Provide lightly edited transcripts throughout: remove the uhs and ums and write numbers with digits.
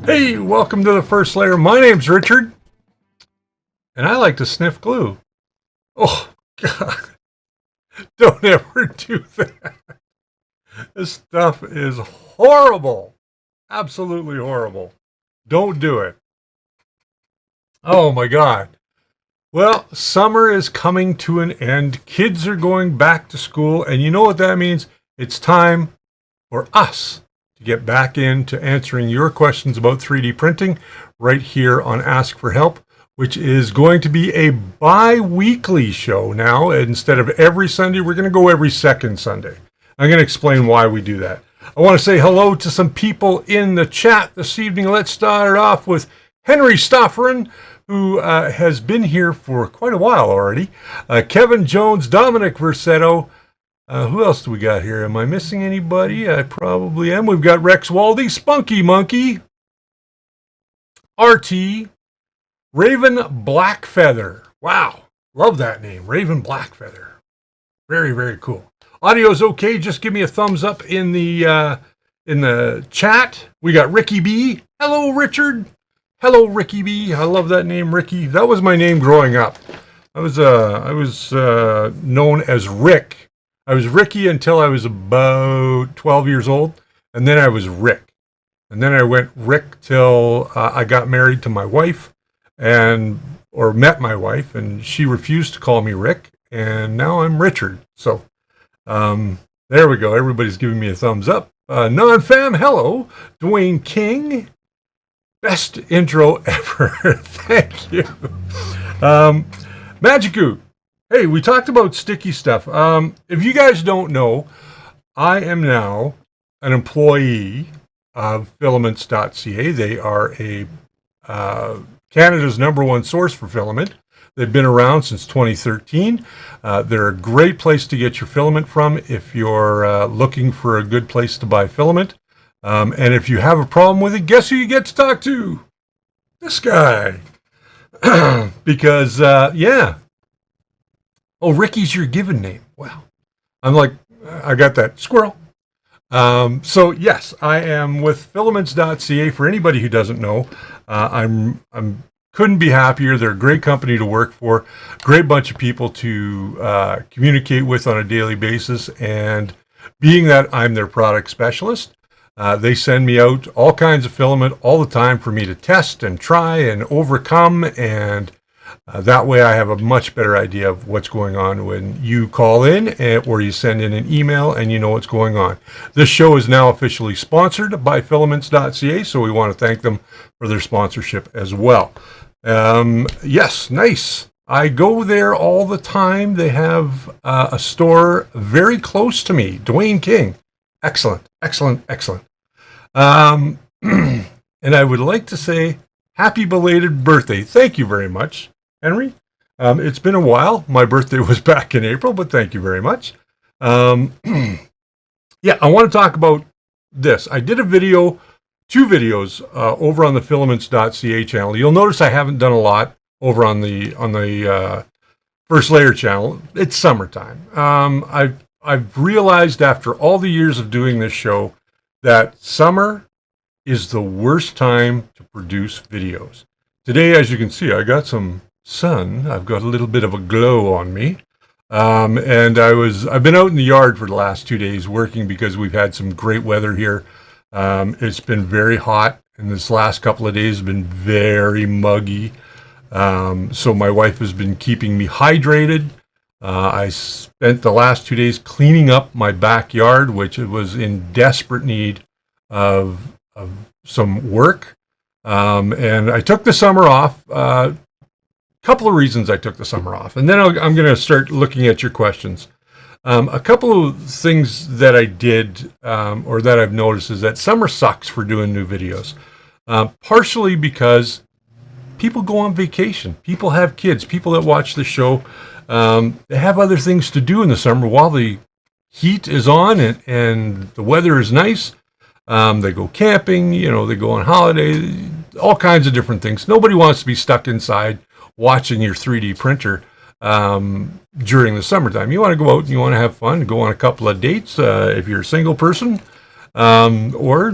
Hey, welcome to the First Layer. My name's Richard, and I like to sniff glue. Oh, God. Don't ever do that. This stuff is horrible. Absolutely horrible. Don't do it. Oh, my God. Well, summer is coming to an end. Kids are going back to school, and you know what that means? It's time for us to get back into answering your questions about 3D printing right here on Ask for Help, which is going to be a bi-weekly show now. Instead of every Sunday, we're going to go every second Sunday. I'm going to explain why we do that. I want to say hello to some people in the chat this evening. Let's start off with Henry Stofferin, who has been here for quite a while already. Kevin Jones, Dominic Versetto. Who else do we got here? Am I missing anybody? I probably am. We've got Rex Waldy, Spunky Monkey, RT, Raven Blackfeather. Wow, love that name, Raven Blackfeather. Very, very cool. Audio's okay. Just give me a thumbs up in the chat. We got Ricky B. Hello, Richard. Hello, Ricky B. I love that name, Ricky. That was my name growing up. I was known as Rick. I was Ricky until I was about 12 years old, and then I was Rick. And then I went Rick till I got married to my wife, or met my wife, and she refused to call me Rick, and now I'm Richard. So there we go. Everybody's giving me a thumbs up. Non-fam, hello. Dwayne King. Best intro ever. Thank you. Magicu. Hey, we talked about sticky stuff. If you guys don't know, I am now an employee of Filaments.ca. They are Canada's #1 source for filament. They've been around since 2013. They're a great place to get your filament from if you're looking for a good place to buy filament. And if you have a problem with it, guess who you get to talk to? This guy. Because, yeah. Oh, Ricky's your given name. Wow. I'm like, I got that. Squirrel. So yes, I am with Filaments.ca. For anybody who doesn't know, I'm couldn't be happier. They're a great company to work for. Great bunch of people to communicate with on a daily basis. And being that I'm their product specialist, they send me out all kinds of filament all the time for me to test and try and overcome, and that way I have a much better idea of what's going on when you call in or you send in an email and you know what's going on. This show is now officially sponsored by Filaments.ca, so we want to thank them for their sponsorship as well. Yes, nice. I go there all the time. They have a store very close to me. Dwayne King. Excellent, excellent, excellent. And I would like to say happy belated birthday. Thank you very much, Henry. It's been a while. My birthday was back in April, but thank you very much. Yeah, I want to talk about this. I did a video, 2 videos over on the Filaments.ca channel. You'll notice I haven't done a lot over on the First Layer channel. It's summertime. I've realized after all the years of doing this show that summer is the worst time to produce videos. Today, as you can see, I got some sun. I've got a little bit of a glow on me. And I've been out in the yard for the last 2 days working because we've had some great weather here. It's been very hot, and this last couple of days have been very muggy. So my wife has been keeping me hydrated. I spent the last 2 days cleaning up my backyard, which it was in desperate need of some work. And I took the summer off. Couple of reasons I took the summer off. And then I'm going to start looking at your questions. A couple of things that I did or that I've noticed is that summer sucks for doing new videos. Partially because people go on vacation. People have kids. People that watch the show, they have other things to do in the summer while the heat is on and the weather is nice. They go camping, they go on holiday, all kinds of different things. Nobody wants to be stuck inside watching your 3D printer during the summertime. You want to go out and you want to have fun, go on a couple of dates if you're a single person, or,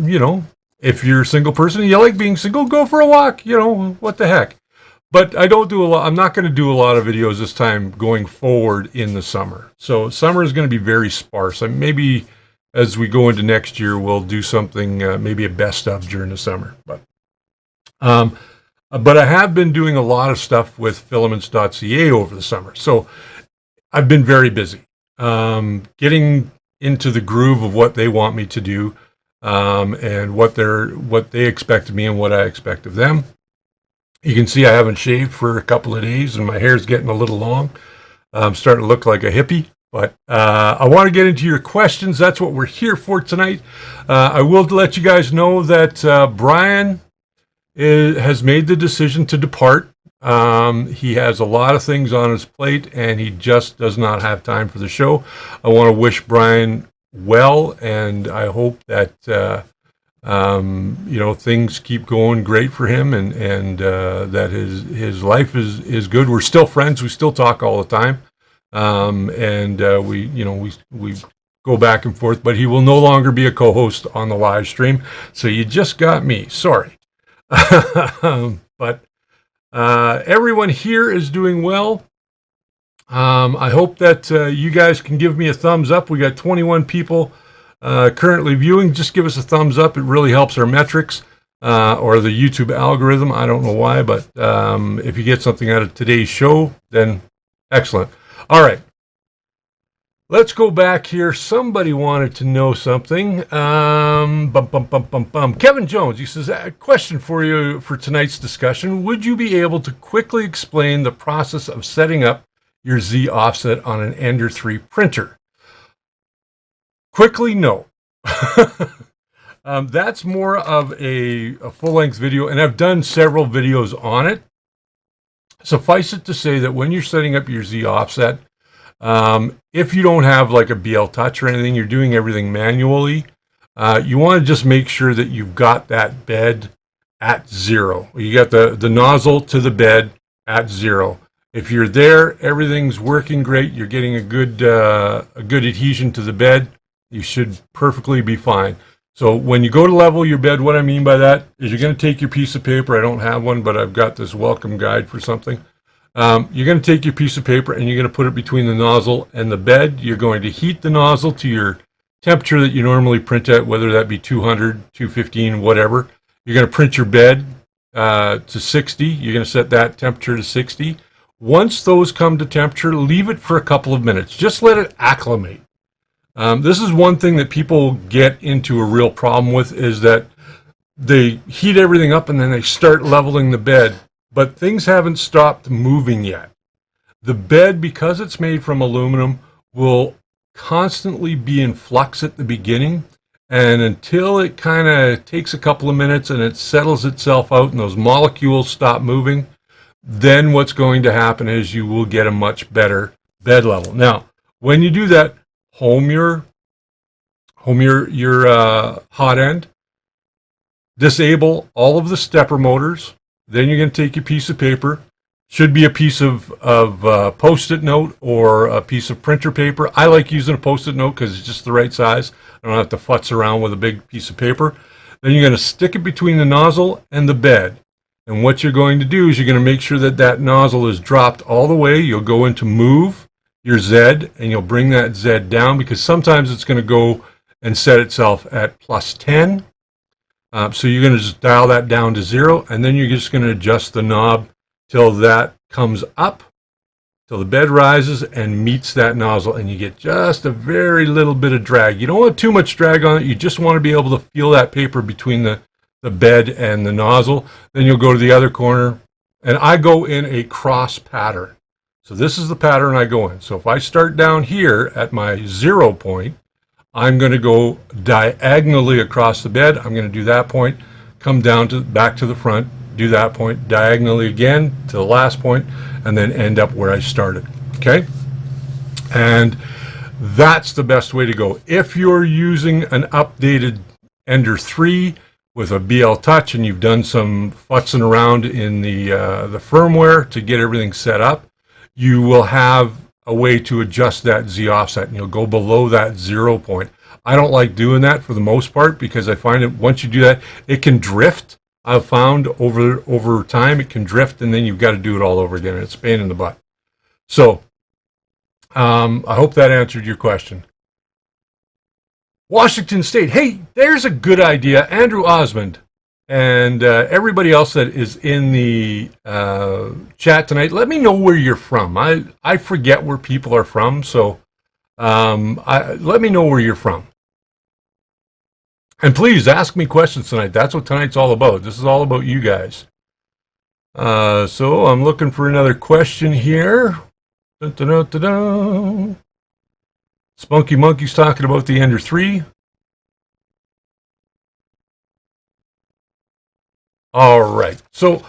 If you're a single person and you like being single, go for a walk. You know, what the heck. But I don't do a lot. I'm not going to do a lot of videos this time going forward in the summer. So summer is going to be very sparse. Maybe as we go into next year, we'll do something, maybe a best of during the summer. But I have been doing a lot of stuff with filaments.ca over the summer. So I've been very busy getting into the groove of what they want me to do, and what they expect of me and what I expect of them. You can see I haven't shaved for a couple of days and my hair's getting a little long. I'm starting to look like a hippie, but I want to get into your questions. That's what we're here for tonight. I will let you guys know that Brian has made the decision to depart. He has a lot of things on his plate and he just does not have time for the show. I want to wish Brian well, and I hope that you know, things keep going great for him, and that his life is good. We're still friends. We still talk all the time, and we go back and forth. But he will no longer be a co-host on the live stream. So you just got me. Sorry, but everyone here is doing well. I hope that you guys can give me a thumbs up. We got 21 people currently viewing. Just give us a thumbs up. It really helps our metrics, or the YouTube algorithm. I don't know why, but if you get something out of today's show, then excellent. All right. Let's go back here. Somebody wanted to know something. Kevin Jones, he says, a question for you for tonight's discussion. Would you be able to quickly explain the process of setting up your Z offset on an Ender 3 printer? Quickly, no. That's more of a full-length video, and I've done several videos on it. Suffice it to say that when you're setting up your Z offset, if you don't have like a BL Touch or anything, you're doing everything manually, you want to just make sure that you've got that bed at 0. You got the nozzle to the bed at 0. If you're there, everything's working great. You're getting a good adhesion to the bed. You should perfectly be fine. So when you go to level your bed, what I mean by that is you're going to take your piece of paper. I don't have one, but I've got this welcome guide for something. You're going to take your piece of paper and you're going to put it between the nozzle and the bed. You're going to heat the nozzle to your temperature that you normally print at, whether that be 200, 215, whatever. You're going to print your bed to 60. You're going to set that temperature to 60. Once those come to temperature, leave it for a couple of minutes. Just let it acclimate. This is one thing that people get into a real problem with, is that they heat everything up and then they start leveling the bed, but things haven't stopped moving yet. The bed, because it's made from aluminum, will constantly be in flux at the beginning, and until it kind of takes a couple of minutes and it settles itself out and those molecules stop moving, then what's going to happen is you will get a much better bed level. Now, when you do that, home your hot end, disable all of the stepper motors. Then you're going to take your piece of paper. Should be a piece of Post-it note or a piece of printer paper. I like using a Post-it note because it's just the right size. I don't have to futz around with a big piece of paper. Then you're going to stick it between the nozzle and the bed. And what you're going to do is you're going to make sure that that nozzle is dropped all the way. You'll go into move your Z, and you'll bring that Z down, because sometimes it's going to go and set itself at +10. So you're going to just dial that down to 0, and then you're just going to adjust the knob till that comes up, till the bed rises and meets that nozzle, and you get just a very little bit of drag. You don't want too much drag on it. You just want to be able to feel that paper between the bed and the nozzle. Then you'll go to the other corner, and I go in a cross pattern. So this is the pattern I go in. So if I start down here at my 0 point, I'm going to go diagonally across the bed. I'm going to do that point, come down to back to the front, do that point diagonally again to the last point, and then end up where I started. Okay? And that's the best way to go. If you're using an updated Ender 3 with a BL Touch and you've done some futzing around in the firmware to get everything set up, you will have a way to adjust that Z offset, and you'll go below that 0 point. I don't like doing that for the most part because I find that once you do that, it can drift. I've found over time it can drift, and then you've got to do it all over again. And it's a pain in the butt. So I hope that answered your question. Washington State. Hey, there's a good idea. Andrew Osmond and everybody else that is in the chat tonight, let me know where you're from. I forget where people are from, so let me know where you're from. And please ask me questions tonight. That's what tonight's all about. This is all about you guys. So I'm looking for another question here. Dun, dun, dun, dun, dun. Spunky Monkey's talking about the Ender 3. All right. So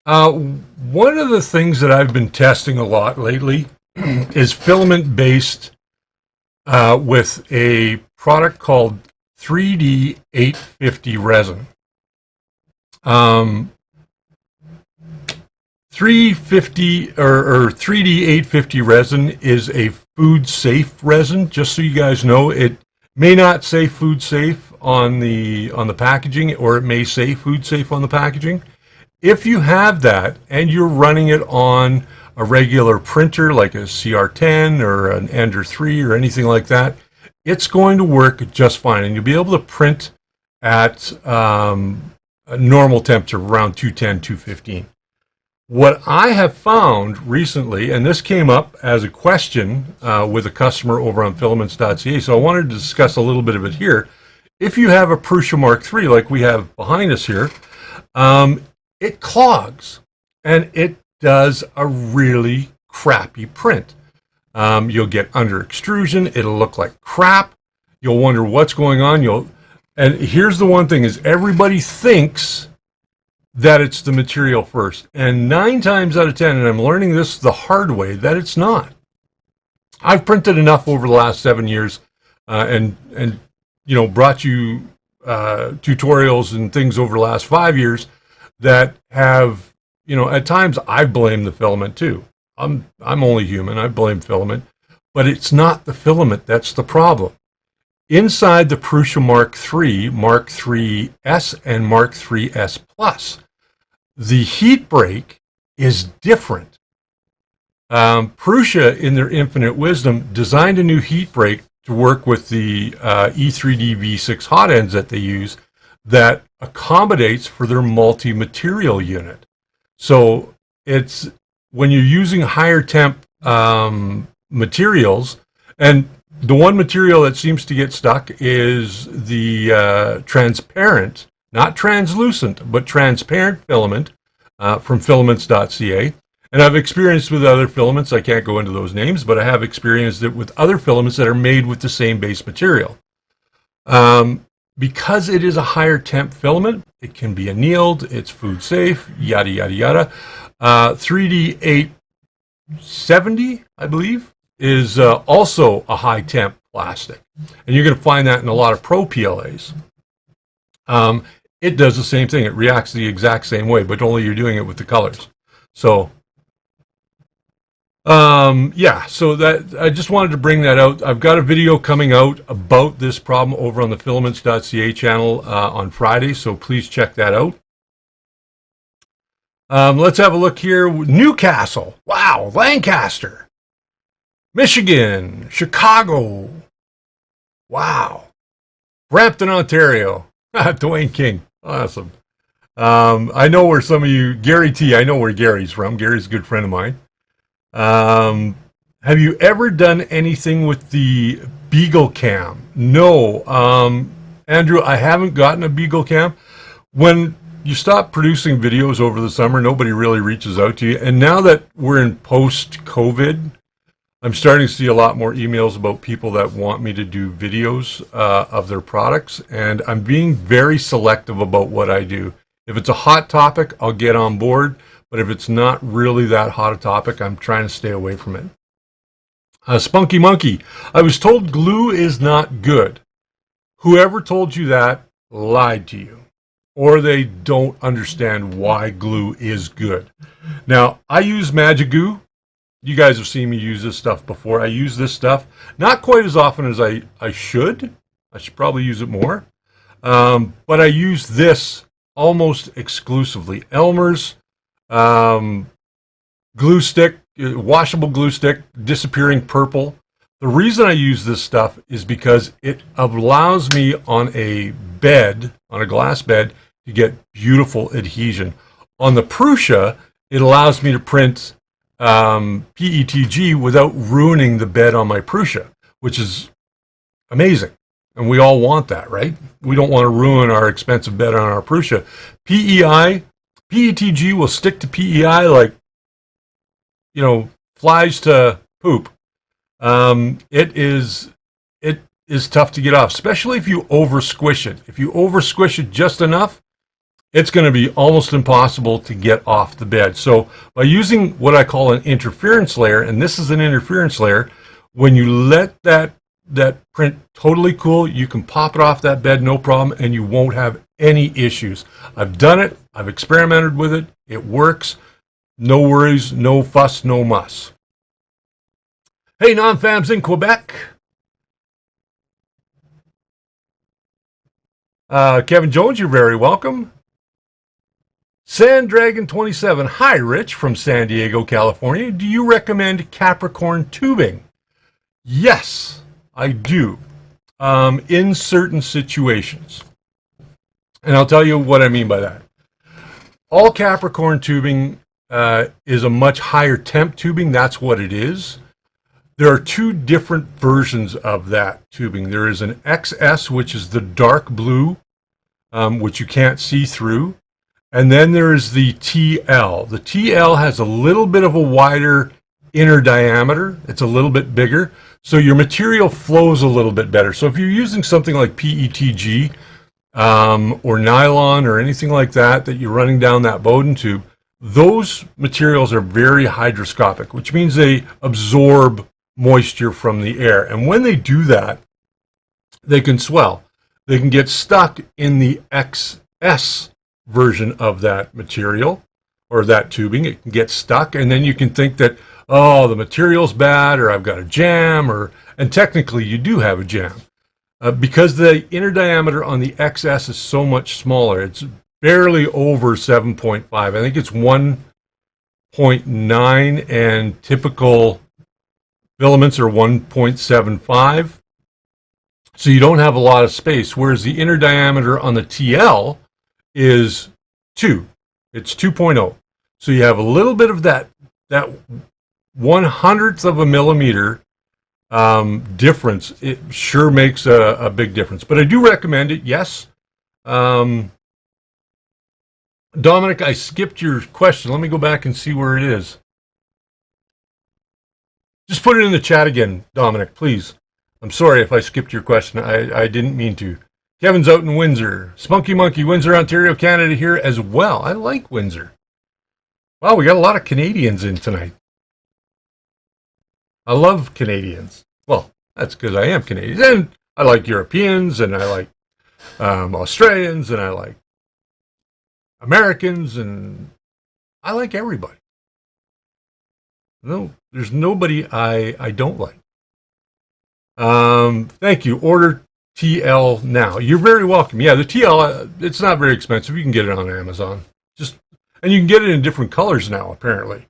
one of the things that I've been testing a lot lately is filament-based with a product called 3D 850 resin. 350 or 3D 850 resin is a food safe resin. Just so you guys know, it may not say food safe on the packaging, or it may say food safe on the packaging. If you have that and you're running it on a regular printer like a CR-10 or an Ender 3 or anything like that, it's going to work just fine, and you'll be able to print at a normal temperature around 210, 215. What I have found recently, and this came up as a question with a customer over on filaments.ca, so I wanted to discuss a little bit of it here. If you have a Prusa Mark III, like we have behind us here, it clogs, and it does a really crappy print. You'll get under extrusion. It'll look like crap. You'll wonder what's going on. And here's the one thing is everybody thinks that it's the material first. And 9 times out of 10, and I'm learning this the hard way, that it's not. I've printed enough over the last 7 years and brought you tutorials and things over the last 5 years that have, at times I blame the filament too. I'm only human. I blame filament. But it's not the filament that's the problem. Inside the Prusa Mark III, Mark III's, and Mark III's Plus, the heat break is different. Prusa, in their infinite wisdom, designed a new heat break to work with the E3D V6 hot ends that they use that accommodates for their multi-material unit. So it's when you're using higher temp materials, and the one material that seems to get stuck is the transparent, not translucent, but transparent filament from filaments.ca. And I've experienced with other filaments, I can't go into those names, but I have experienced it with other filaments that are made with the same base material. Because it is a higher temp filament, it can be annealed, it's food safe, yada, yada, yada. 3D 870, I believe, is also a high temp plastic. And you're going to find that in a lot of pro PLAs. It does the same thing. It reacts the exact same way, but only you're doing it with the colors. So, yeah, so that I just wanted to bring that out. I've got a video coming out about this problem over on the filaments.ca channel on Friday, so please check that out. Let's have a look here. Newcastle. Wow. Lancaster. Michigan. Chicago. Wow. Brampton, Ontario. Dwayne King. Awesome. I know where some of you, Gary T, I know where Gary's from. Gary's a good friend of mine. Have you ever done anything with the Beagle Cam? No. Andrew, I haven't gotten a Beagle Cam. When you stop producing videos over the summer, nobody really reaches out to you. And now that we're in post-COVID, I'm starting to see a lot more emails about people that want me to do videos of their products. And I'm being very selective about what I do. If it's a hot topic, I'll get on board. But if it's not really that hot a topic, I'm trying to stay away from it. Spunky Monkey, I was told glue is not good. Whoever told you that lied to you, or they don't understand why glue is good. Now, I use Magic Goo. You guys have seen me use this stuff before. I use this stuff not quite as often as I should, I should probably use it more. But I use this almost exclusively. Elmer's glue stick, washable glue stick, disappearing purple. The reason I use this stuff is because it allows me on a bed, on a glass bed, to get beautiful adhesion. On the Prusa, it allows me to print PETG without ruining the bed on my Prusa, which is amazing. And we all want that, right? We don't want to ruin our expensive bed on our Prusa. PETG will stick to PEI like, you know, flies to poop. It is tough to get off, especially if you over squish it. If you over squish it just enough, it's going to be almost impossible to get off the bed. So by using what I call an interference layer, and this is an interference layer, when you let that print totally cool, you can pop it off that bed, no problem, and you won't have any issues. I've done it. I've experimented with it. It works. No worries, no fuss, no muss. Hey, non-fams in Quebec. Kevin Jones, you're very welcome. Sanddragon27. Hi, Rich from San Diego, California. Do you recommend Capricorn tubing? Yes, I do. In certain situations. And I'll tell you what I mean by that. All Capricorn tubing is a much higher temp tubing. That's what it is. There are two different versions of that tubing. There is an XS, which is the dark blue, which you can't see through. And then there is the TL. The TL has a little bit of a wider inner diameter. It's a little bit bigger. So your material flows a little bit better. So if you're using something like PETG or nylon or anything like that you're running down that Bowden tube, those materials are very hygroscopic, which means they absorb moisture from the air. And when they do that, they can swell. They can get stuck in the XS version of that material or that tubing. It can get stuck, and then you can think that, oh, the material's bad, or I've got a jam, and technically you do have a jam. Because the inner diameter on the XS is so much smaller. It's barely over 7.5. I think it's 1.9, and typical filaments are 1.75. So you don't have a lot of space, whereas the inner diameter on the TL is 2. It's 2.0. So you have a little bit of that 1/100th of a millimeter difference. It sure makes a big difference. But I do recommend it, yes. Dominic, I skipped your question. Let me go back and see where it is. Just put it in the chat again, Dominic, please. I'm sorry if I skipped your question. I didn't mean to. Kevin's out in Windsor. Spunky Monkey, Windsor, Ontario, Canada here as well. I like Windsor. Wow, we got a lot of Canadians in tonight. I love Canadians. Well, that's because I am Canadian. And I like Europeans, and I like Australians, and I like Americans, and I like everybody. No, there's nobody I don't like. Thank you. Order TL now. You're very welcome. Yeah, the TL, it's not very expensive. You can get it on Amazon. And you can get it in different colors now, apparently,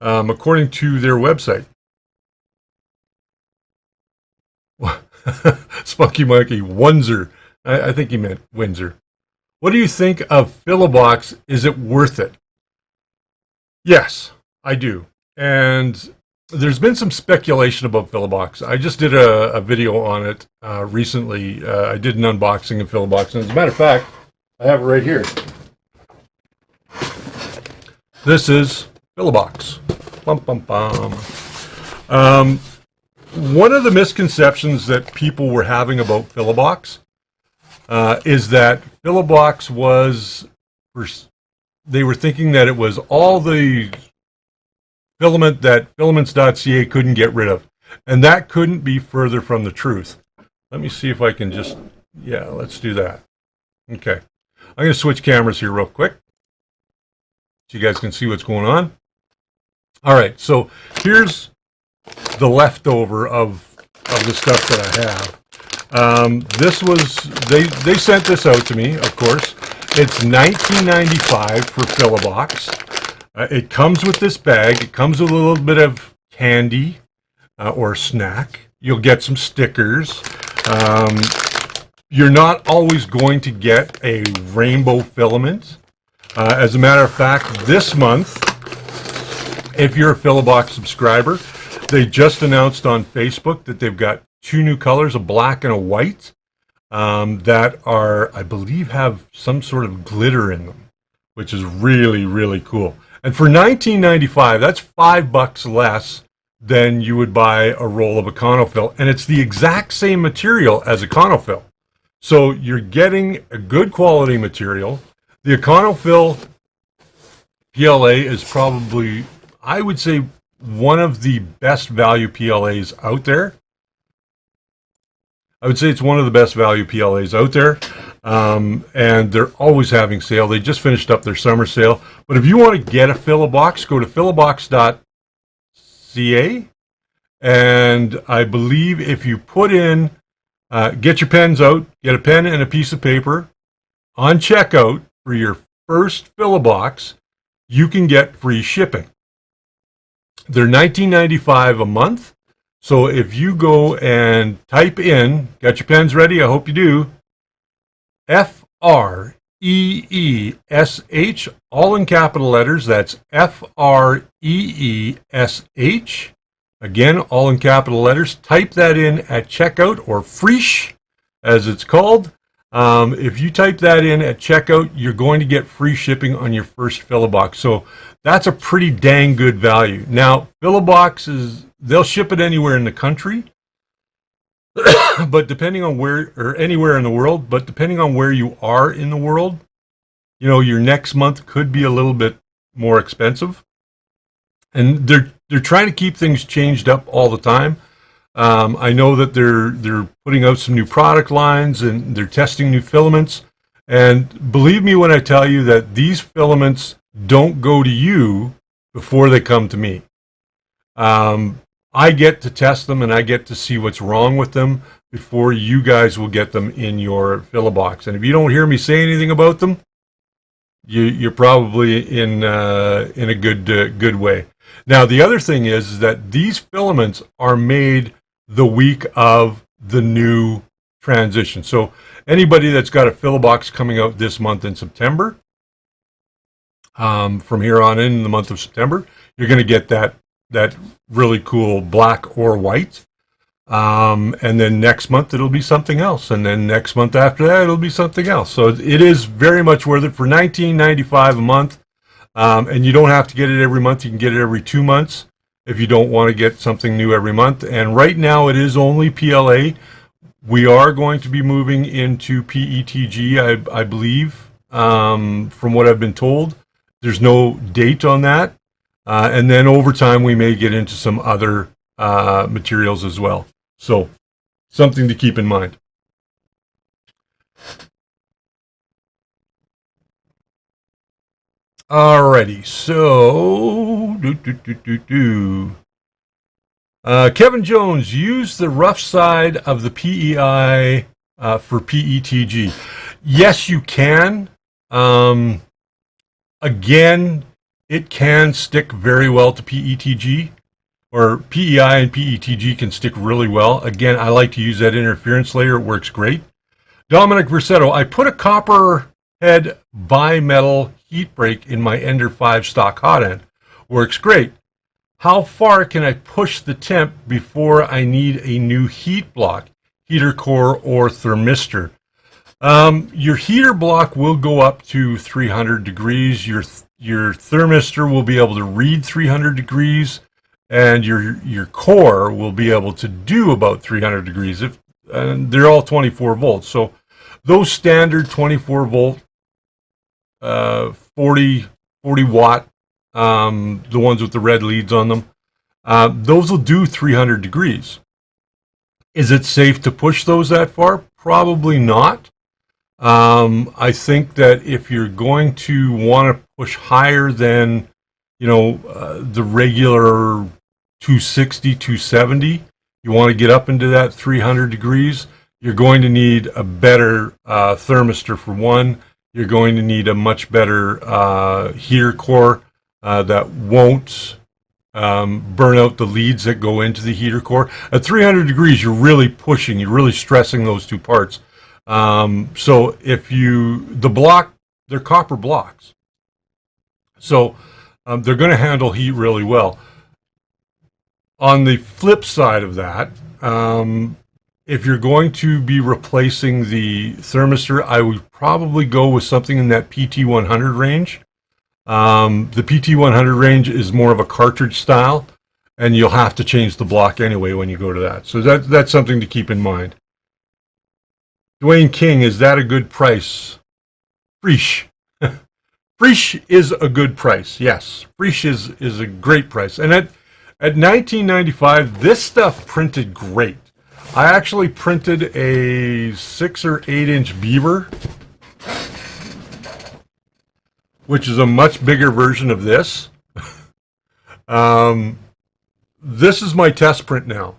according to their website. Spunky Monkey, Windsor. I think he meant Windsor. What do you think of Filibox? Is it worth it? Yes, I do. And there's been some speculation about Filibox. I just did a video on it recently. I did an unboxing of Filibox. And as a matter of fact, I have it right here. This is Filibox. Bum, bum, bum. One of the misconceptions that people were having about Filibox is that Filibox was, they were thinking that it was all the filament that filaments.ca couldn't get rid of. And that couldn't be further from the truth. Let me see if I can just, yeah, let's do that. Okay. I'm going to switch cameras here real quick, so you guys can see what's going on. All right, so here's the leftover of the stuff that I have. This was, they sent this out to me, of course. It's $19.95 for Filibox. It comes with this bag. It comes with a little bit of candy or snack. You'll get some stickers. You're not always going to get a rainbow filament. As a matter of fact, this month, if you're a Filibox subscriber, they just announced on Facebook that they've got 2 new colors, a black and a white, that are, I believe, have some sort of glitter in them, which is really, really cool. And for $19.95, that's $5 less than you would buy a roll of Econofill, and it's the exact same material as Econofill. So you're getting a good quality material. The Econofill PLA is probably, I would say, one of the best value PLAs out there. I would say it's one of the best value PLAs out there. And they're always having sale. They just finished up their summer sale. But if you want to get a Filibox, go to filibox.ca. And I believe if you put in, get your pens out, get a pen and a piece of paper, on checkout for your first Filibox, you can get free shipping. They're $19.95 a month. So if you go and type in, got your pens ready? I hope you do. FREESH, all in capital letters. That's FREESH. Again, all in capital letters. Type that in at checkout, or Freesh, as it's called. If you type that in at checkout, you're going to get free shipping on your first Filibox. So that's a pretty dang good value. Now, Filibox they'll ship it anywhere in the country, but depending on where, or anywhere in the world, but depending on where you are in the world, you know, your next month could be a little bit more expensive. And they're trying to keep things changed up all the time. I know that they're putting out some new product lines, and they're testing new filaments. And believe me when I tell you that these filaments don't go to you before they come to me. I get to test them, and I get to see what's wrong with them before you guys will get them in your Filibox. And if you don't hear me say anything about them, you're probably in a good way. Now, the other thing is that these filaments are made the week of the new transition. So anybody that's got a Filibox coming out this month in September, from here on in the month of September, you're going to get that really cool black or white. And then next month it'll be something else. And then next month after that, it'll be something else. So it is very much worth it for $19.95 a month. And you don't have to get it every month. You can get it every 2 months if you don't want to get something new every month. And right now it is only PLA. We are going to be moving into PETG, I believe, from what I've been told. There's no date on that. And then over time, we may get into some other materials as well. So something to keep in mind. Alrighty, so Kevin Jones, use the rough side of the PEI for PETG. Yes, you can. Again, it can stick very well to PETG, or PEI and PETG can stick really well. Again, I like to use that interference layer. It works great. Dominic Versetto, I put a copper head bimetal heat break in my Ender 5 stock hot end. Works great. How far can I push the temp before I need a new heat block, heater core, or thermistor? Your heater block will go up to 300 degrees. Your thermistor will be able to read 300 degrees, and your core will be able to do about 300 degrees. They're all 24 volts. So those standard 24 volt, 40 watt, the ones with the red leads on them, those will do 300 degrees. Is it safe to push those that far? Probably not. I think that if you're going to want to push higher than, the regular 260, 270, you want to get up into that 300 degrees, You're going to need a better thermistor for one. You're going to need a much better heater core that won't burn out the leads that go into the heater core. At 300 degrees, you're really pushing, you're really stressing those two parts. So if they're copper blocks. So they're going to handle heat really well. On the flip side of that, if you're going to be replacing the thermistor, I would probably go with something in that PT100 range. The PT100 range is more of a cartridge style, and you'll have to change the block anyway when you go to that. So that's something to keep in mind. Dwayne King, is that a good price? Frisch. Frisch is a good price, yes. Frisch is a great price. And at $19.95, this stuff printed great. I actually printed a 6 or 8 inch beaver, which is a much bigger version of this. This is my test print now.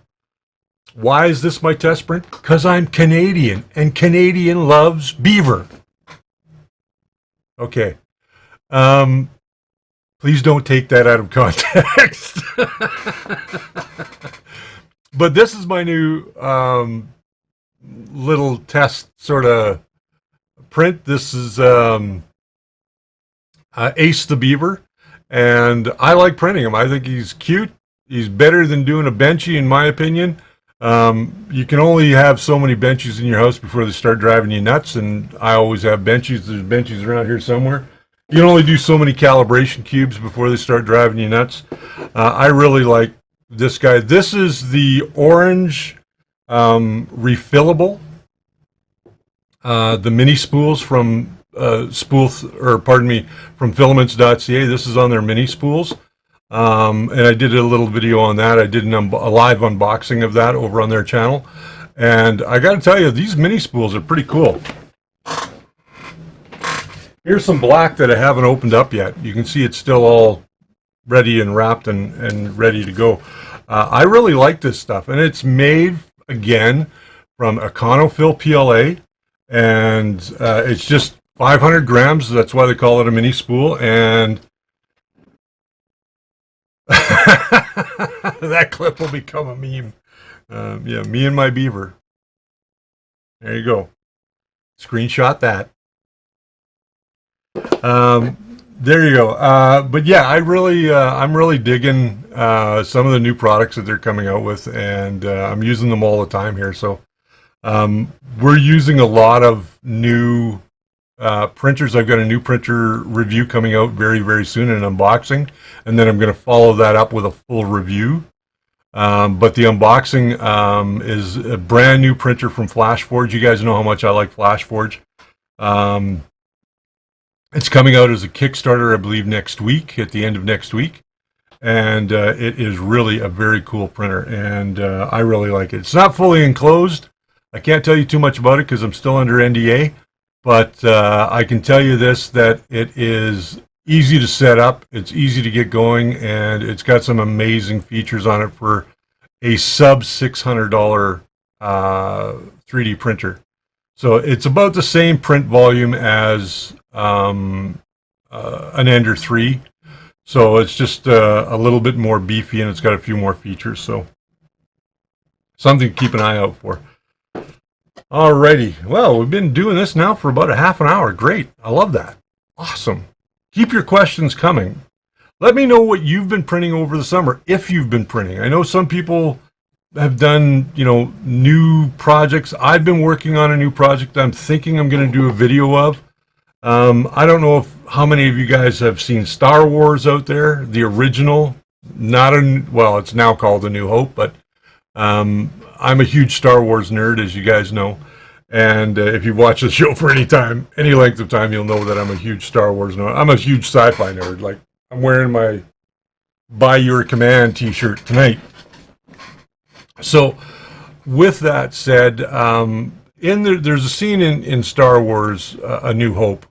Why is this my test print? Because I'm Canadian, and Canadian loves beaver. Okay. Please don't take that out of context. But this is my new little test sort of print. This is Ace the Beaver, and I like printing him. I think he's cute. He's better than doing a Benchy, in my opinion. You can only have so many Benchies in your house before they start driving you nuts, and I always have Benchies. There's Benchies around here somewhere. You can only do so many calibration cubes before they start driving you nuts. I really like this guy. This is the orange refillable. The mini spools from from filaments.ca. This is on their mini spools. And I did a little video on that. I did a live unboxing of that over on their channel. And I got to tell you, these mini spools are pretty cool. Here's some black that I haven't opened up yet. You can see it's still all ready and wrapped and ready to go. I really like this stuff. And it's made, again, from Econofil PLA. And it's just 500 grams. That's why they call it a mini spool. And that clip will become a meme. Yeah, me and my beaver. There you go. Screenshot that. There you go. But yeah, I'm really digging some of the new products that they're coming out with, and I'm using them all the time here. So we're using a lot of new printers. I've got a new printer review coming out very, very soon, an unboxing, and then I'm going to follow that up with a full review. But the unboxing is a brand new printer from FlashForge. You guys know how much I like FlashForge. It's coming out as a Kickstarter, I believe, next week, at the end of next week. And it is really a very cool printer, and I really like it. It's not fully enclosed. I can't tell you too much about it because I'm still under NDA. But I can tell you this, that it is easy to set up, it's easy to get going, and it's got some amazing features on it for a sub $600 3D printer. So it's about the same print volume as an Ender 3. So it's just a little bit more beefy, and it's got a few more features. So something to keep an eye out for. Alrighty, well, we've been doing this now for about a half an hour. Great, I love that. Awesome. Keep your questions coming. Let me know what you've been printing over the summer, if you've been printing. I know some people have done, new projects. I've been working on a new project I'm thinking I'm going to do a video of. I don't know how many of you guys have seen Star Wars out there, the original. Well, it's now called A New Hope, but I'm a huge Star Wars nerd, as you guys know. And if you've watched the show for any length of time, you'll know that I'm a huge Star Wars nerd. I'm a huge sci-fi nerd. Like, I'm wearing my By Your Command t-shirt tonight. So, with that said, there's a scene in Star Wars, A New Hope,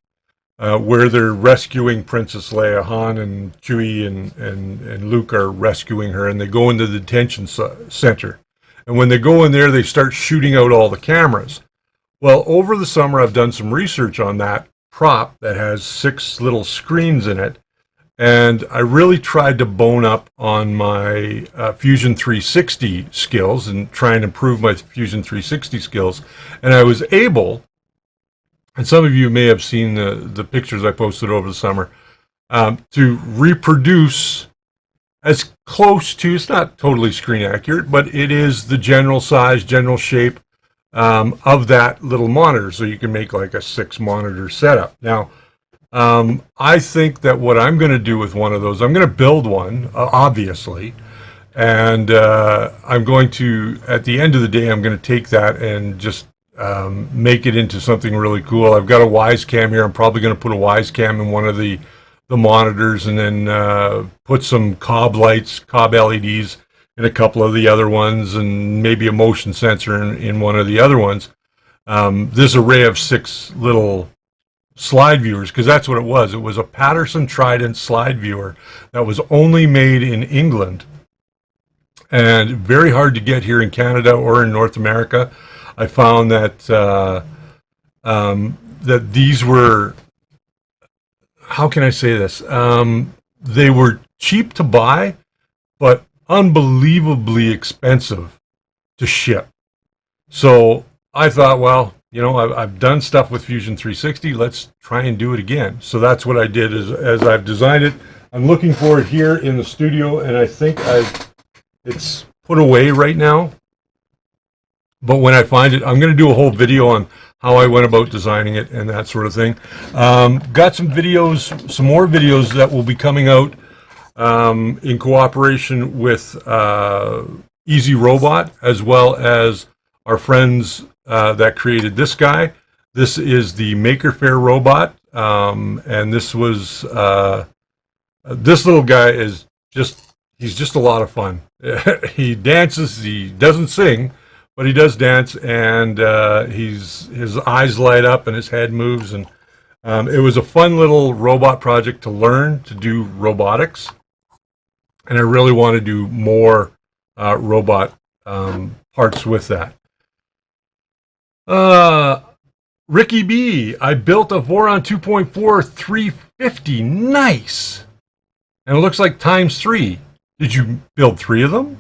where they're rescuing Princess Leia. Han and Chewie and Luke are rescuing her, and they go into the detention center. And when they go in there, they start shooting out all the cameras. Well, over the summer, I've done some research on that prop that has 6 little screens in it. And I really tried to bone up on my Fusion 360 skills and try and improve my Fusion 360 skills. And I was able, and some of you may have seen the pictures I posted over the summer, to reproduce as close to, it's not totally screen accurate, but it is the general size, general shape of that little monitor. So you can make like a 6 monitor setup. Now, I think that what I'm going to do with one of those, I'm going to build one, obviously, and I'm going to, at the end of the day, I'm going to take that and just make it into something really cool. I've got a Wise Cam here. I'm probably going to put a Wise Cam in one of the monitors, and then put some cob lights, cob LEDs in a couple of the other ones, and maybe a motion sensor in one of the other ones. This array of 6 little slide viewers, because that's what it was. It was a Patterson Trident slide viewer that was only made in England and very hard to get here in Canada or in North America. I found that that these were, how can I say this? They were cheap to buy, but unbelievably expensive to ship. So I thought, well, you know, I've done stuff with Fusion 360. Let's try and do it again. So that's what I did as I've designed it. I'm looking for it here in the studio, and I think it's put away right now. But when I find it, I'm going to do a whole video on how I went about designing it and that sort of thing. Got some videos, some more videos that will be coming out in cooperation with Easy Robot, as well as our friends that created this guy. This is the Maker Faire robot, and this was this little guy is he's just a lot of fun. He dances, he doesn't sing, but he does dance, and his eyes light up and his head moves, and it was a fun little robot project to learn to do robotics, and I really want to do more robot parts with that. Ricky B, I built a Voron 2.4 350. Nice. And it looks like ×3. Did you build 3 of them?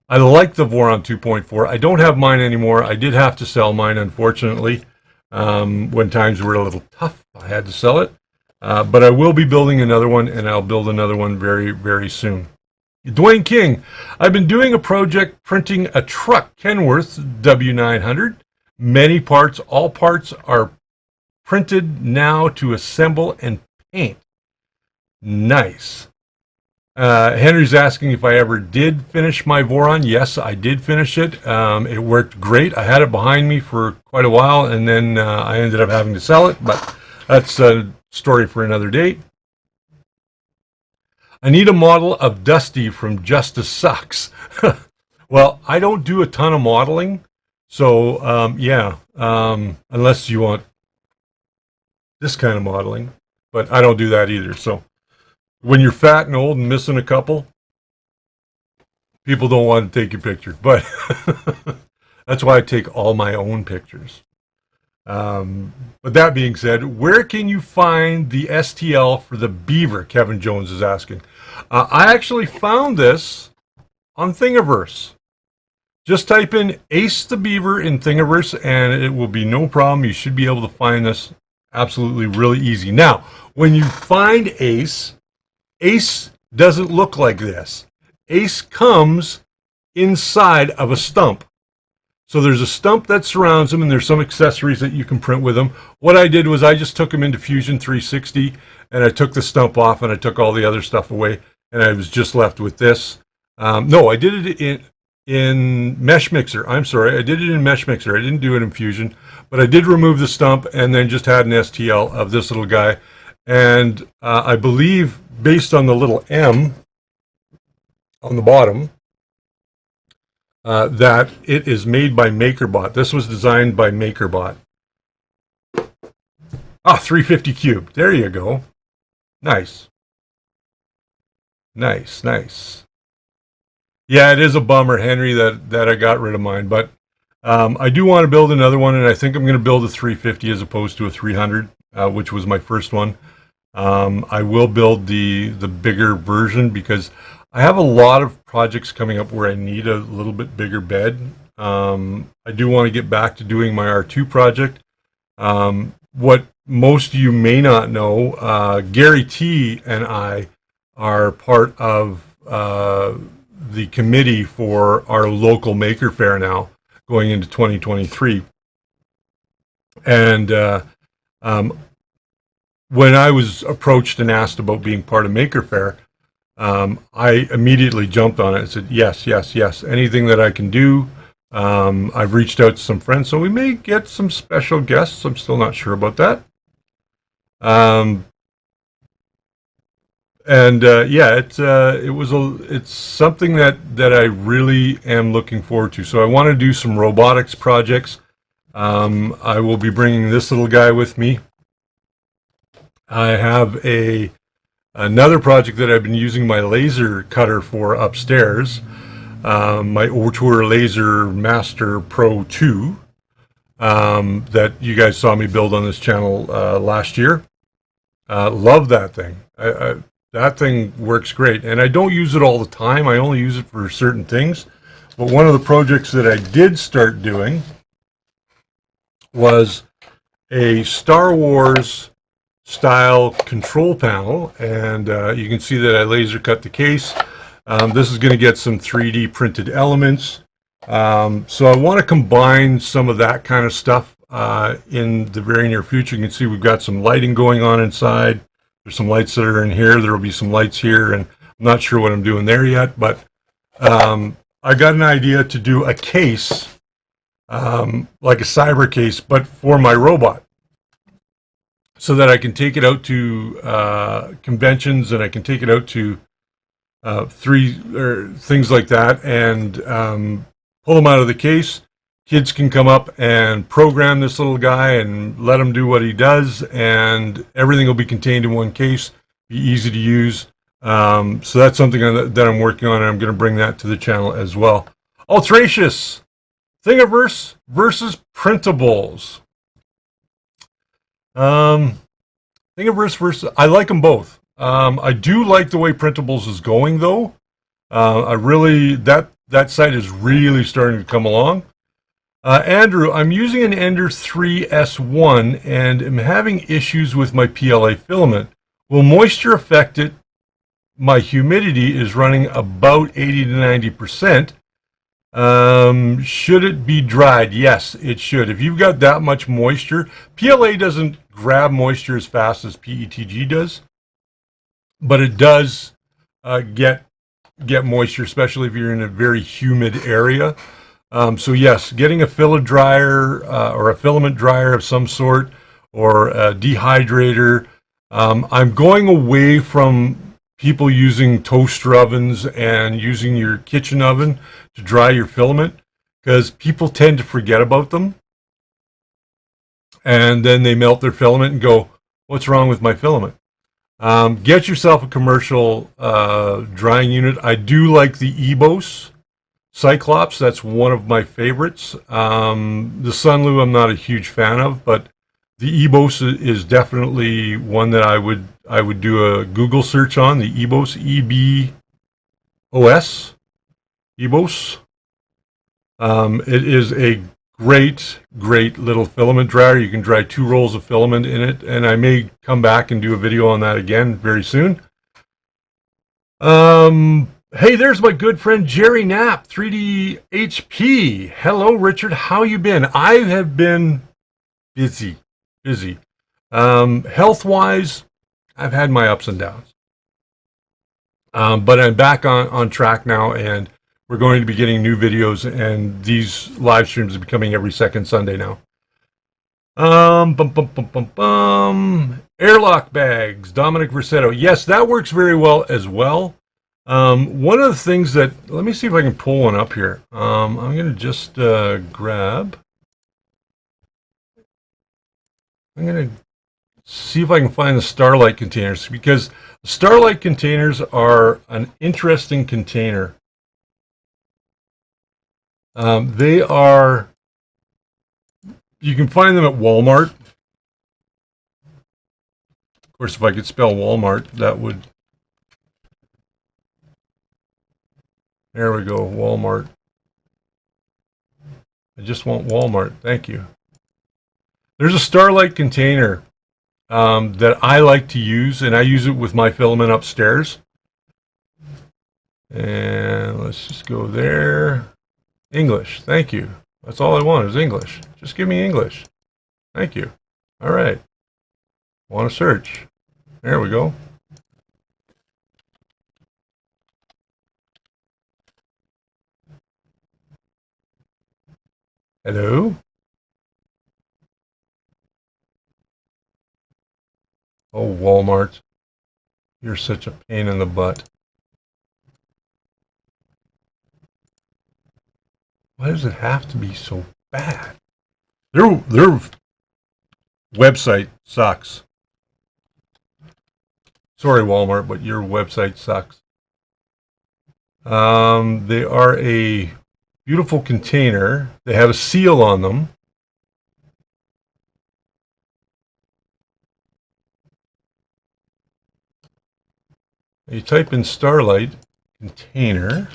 I like the Voron 2.4. I don't have mine anymore. I did have to sell mine, unfortunately. When times were a little tough, I had to sell it. But I will be building another one, and I'll build another one very, very soon. Dwayne King, I've been doing a project printing a truck, Kenworth W900. Many parts, all parts are printed now to assemble and paint. Nice. Henry's asking if I ever did finish my Voron. Yes, I did finish it. It worked great. I had it behind me for quite a while, and then I ended up having to sell it, but that's a story for another day. I need a model of Dusty from Justice Sucks. Well, I don't do a ton of modeling, so yeah, unless you want this kind of modeling, but I don't do that either. So when you're fat and old and missing a couple, people don't want to take your picture, but that's why I take all my own pictures. But that being said, where can you find the STL for the beaver? Kevin Jones is asking. I actually found this on Thingiverse. Just type in Ace the Beaver in Thingiverse, and it will be no problem. You should be able to find this absolutely really easy. Now, when you find Ace, Ace doesn't look like this. Ace comes inside of a stump. So there's a stump that surrounds them, and there's some accessories that you can print with them. What I did was I just took them into Fusion 360, and I took the stump off, and I took all the other stuff away, and I was just left with this. No, I did it in Mesh Mixer. I'm sorry, I did it in Mesh Mixer. I didn't do it in Fusion, but I did remove the stump and then just had an STL of this little guy. And I believe, based on the little M on the bottom, that it is made by MakerBot. This was designed by MakerBot. Ah, 350 cube. There you go. Nice. Nice, nice. Yeah, it is a bummer, Henry, that I got rid of mine. But I do want to build another one, and I think I'm going to build a 350 as opposed to a 300, which was my first one. I will build the bigger version because I have a lot of projects coming up where I need a little bit bigger bed. I do want to get back to doing my R2 project. What most of you may not know, Gary T and I are part of the committee for our local maker fair now going into 2023. And when I was approached and asked about being part of Maker Faire, I immediately jumped on it and said, yes, yes, yes, anything that I can do. I've reached out to some friends, so we may get some special guests. I'm still not sure about that. Yeah, it's something that I really am looking forward to. So I want to do some robotics projects. I will be bringing this little guy with me. I have another project that I've been using my laser cutter for upstairs, my Ortour Laser Master Pro 2, that you guys saw me build on this channel last year. Love that thing. That thing works great, and I don't use it all the time. I only use it for certain things. But one of the projects that I did start doing was a Star Wars style control panel, and you can see that I laser cut the case. This is going to get some 3D printed elements. So I want to combine some of that kind of stuff in the very near future. You can see we've got some lighting going on inside. There's some lights that are in here. There will be some lights here, and I'm not sure what I'm doing there yet, but I got an idea to do a case, like a cyber case, but for my robot, so that I can take it out to conventions, and I can take it out to things like that, and pull them out of the case. Kids can come up and program this little guy and let him do what he does, and everything will be contained in one case, be easy to use. So that's something that I'm working on, and I'm going to bring that to the channel as well. Altracious, Thingiverse versus printables. Thingiverse versus, I like them both. I do like the way printables is going, though. That site is really starting to come along. Andrew, I'm using an Ender 3S1 and am having issues with my PLA filament. Will moisture affect it? My humidity is running about 80 to 90%. Should it be dried? Yes, it should. If you've got that much moisture, PLA doesn't grab moisture as fast as PETG does, but it does get moisture, especially if you're in a very humid area. So yes, getting a filler dryer or a filament dryer of some sort, or a dehydrator. I'm going away from people using toaster ovens and using your kitchen oven to dry your filament, because people tend to forget about them. And then they melt their filament and go, what's wrong with my filament? Get yourself a commercial drying unit. I do like the EBOS Cyclops. That's one of my favorites. The Sunlu I'm not a huge fan of, but the EBOS is definitely one that I would do a Google search on. The EBOS, EBOS, EBOS. It is a great little filament dryer. You can dry 2 rolls of filament in it, and I may come back and do a video on that again very soon. Hey, there's my good friend Jerry Knapp, 3D HP. Hello, Richard. How you been? I have been busy. Health-wise, I've had my ups and downs. But I'm back on track now, and we're going to be getting new videos, and these live streams are becoming every second Sunday now. Airlock bags, Dominic Versetto. Yes, that works very well as well. One of the things that, let me see if I can pull one up here. I'm going to just grab. I'm going to see if I can find the Starlight containers, because the Starlight containers are an interesting container. They are, you can find them at Walmart. Of course, if I could spell Walmart, that would, there we go, Walmart. I just want Walmart, thank you. There's a Starlight container that I like to use, and I use it with my filament upstairs. And let's just go there. English, thank you. That's all I want is English. Just give me English. Thank you. All right. Want to search. There we go. Hello? Oh, Walmart. You're such a pain in the butt. Why does it have to be so bad? Their website sucks. Sorry, Walmart, but your website sucks. They are a beautiful container. They have a seal on them. You type in Starlight container.